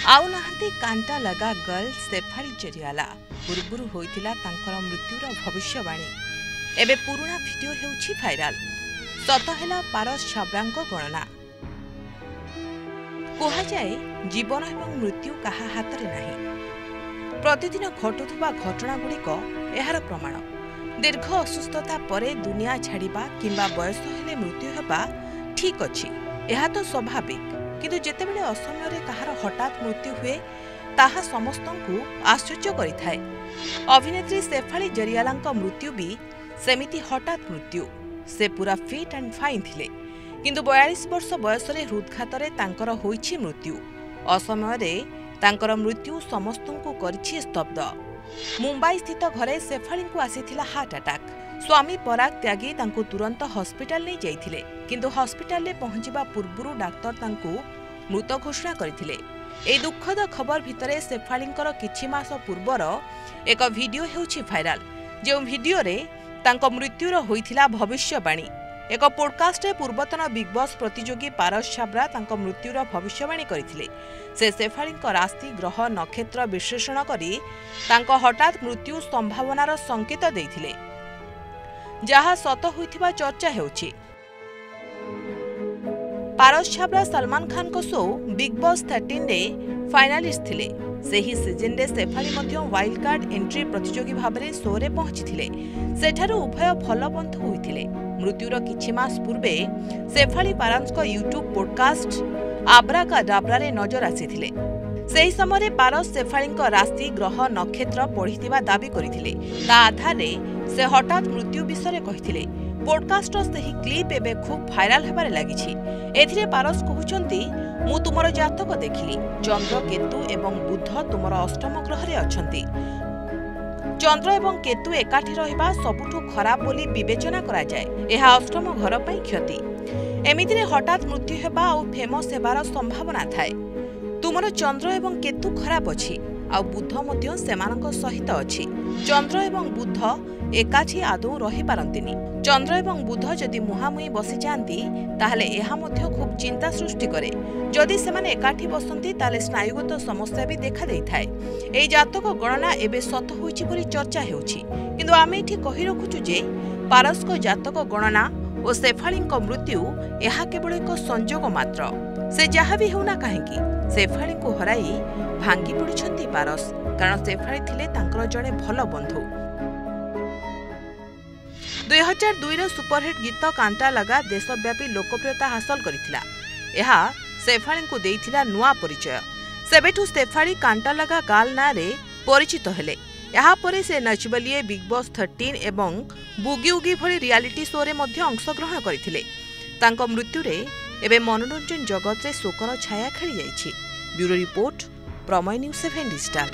आउ नाहांती कांटा लगा गर्ल शेफाली जरियाला पूर्वरु होइतिला तांकर मृत्युर भविष्यवाणी। एबे पुराना वीडियो हेउछि भाइराल। सत हेला पारस छाब्रांक गणना। कुहा जाए जीवन एवं मृत्यु कहा हातरे नाही। प्रतिदिन घटुथुबा घटना गुड़िक एहार प्रमाण। दीर्घ असुस्थता परे दुनिया छाड़िबा किंबा बयस हेले मृत्यु हेबा ठीक अछि, एहा तो स्वाभाविक। किंतु जेतेबेले असमय कहार हठात मृत्यु हुए ताहा समस्तंकु आश्चर्य करिथाए। अभिनेत्री शेफाली जरियालांक मृत्यु भी सेमिति हठात मृत्यु। से पूरा फिट एंड फाइन थिले, किंतु 42 वर्ष बयसरे हृदघातरे तांकर होइछि मृत्यु। असमयरे तांकर मृत्यु समस्तंकु करिछि स्तब्ध। मुंबई स्थित घरे शेफालींकु आसीथिला हार्ट अटैक। स्वामी पराग त्यागी तांकु तुरंत हॉस्पिटल नै जाइथिले, किंतु हॉस्पिटल ले पहुंचिबा पूर्वरु डाक्टर तांकु मृत घोषणा करथिले। ए दुखद खबर भितरे शेफालींकर किछि मास पूर्वर एक वीडियो हेउछि भाइराल। जे वीडियो रे तांको मृत्युर होइथिला भविष्यवाणी। एक पॉडकास्ट रे पूर्वतन बिग बॉस प्रतियोगी पारस छाब्रा तांको मृत्युर भविष्यवाणी करथिले। से शेफालींक राशि ग्रह नक्षत्र विश्लेषण करी तांको हठात मृत्यु संभावनार संकेत देथिले, जहा सत होइथिबा चर्चा हेउछि। पारस छाब्रा सलमान खान को शो बिग बॉस 13 रे फाइनालिस्ट थिले। सेही सीजन रे शेफाली मध्य वाइल्ड कार्ड एंट्री प्रतियोगी भाबरे शो रे पहुंचिथिले। सेठारु उभय भल बंधु होइथिले। मृत्युर किछि मास पूर्वे शेफाली पारस को यूट्यूब पॉडकास्ट आब्राकाडाब्रा रे नजर आसीथिले। सेही समय पारस शेफालींक राशि ग्रह नक्षत्र पढ़िथिबा दाबी करिथिले। ता आधार रे से हठात मृत्यु विषय कहिथिले। पॉडकास्ट सेही क्लिप एबे खूब भाइराल हेबारे लागिछि। एथिरे पारस कहउचंती, मु तुमर जातक देखिली। चंद्र केतु एवं बुध तुमर अष्टम ग्रह रे अछंती। चंद्र एवं केतु एकाठी रहिबा सबुठु खराब बोली विवेचना करा जाय। एहा अष्टम घर पई क्षति। एमितिरे हठात मृत्यु हेबा आ फेमस हेबार संभावना थाए। तुमर चंद्र एवं केतु खराब अछि आ बुध मध्य सेमानक सहित अछि। चंद्र एवं बुध एकाठी आदौ रही पारंतिनी। चंद्र एवं बुध जदि मुहामुही बसी जाती ताहले एहा मध्य खूब चिंता सृष्टि करे। जदि सेमाने एकाठी बसंती ताले स्नायुगत समस्या भी देखा देइथाए। एई जातक गणना एबे सत होइछि बोली चर्चा हेउछि, किंतु आमे एठी कहि रखुछु जे पारस को जातक गणना और शेफालींक मृत्यु एहा केवल एक संजोग मात्र। से जहा भी हेउना काहेकि शेफाली को हराई भांगी पड़िछंती पारस, कारण शेफाली थिले तांकर जणे भल बंधु। 2002 रो सुपरहिट गीत कांटा लगा देशव्यापी लोकप्रियता हासिल करिथिला। एहा शेफाली को देइथिला नुआ परिचय। सेबेठु शेफाली कांटा लगा गाल ना रे परिचित हेले। एहा परे से नचबलिए बिग बॉस 13 एवं बुगी उगी भली रियलिटी शो रे मध्य अंशग्रहण करथिले। तांको मृत्यु रे एबे मनोरंजन जगत रे शोकर छाया खेली जाइछि। Bureau report, Prameya news 7 digital.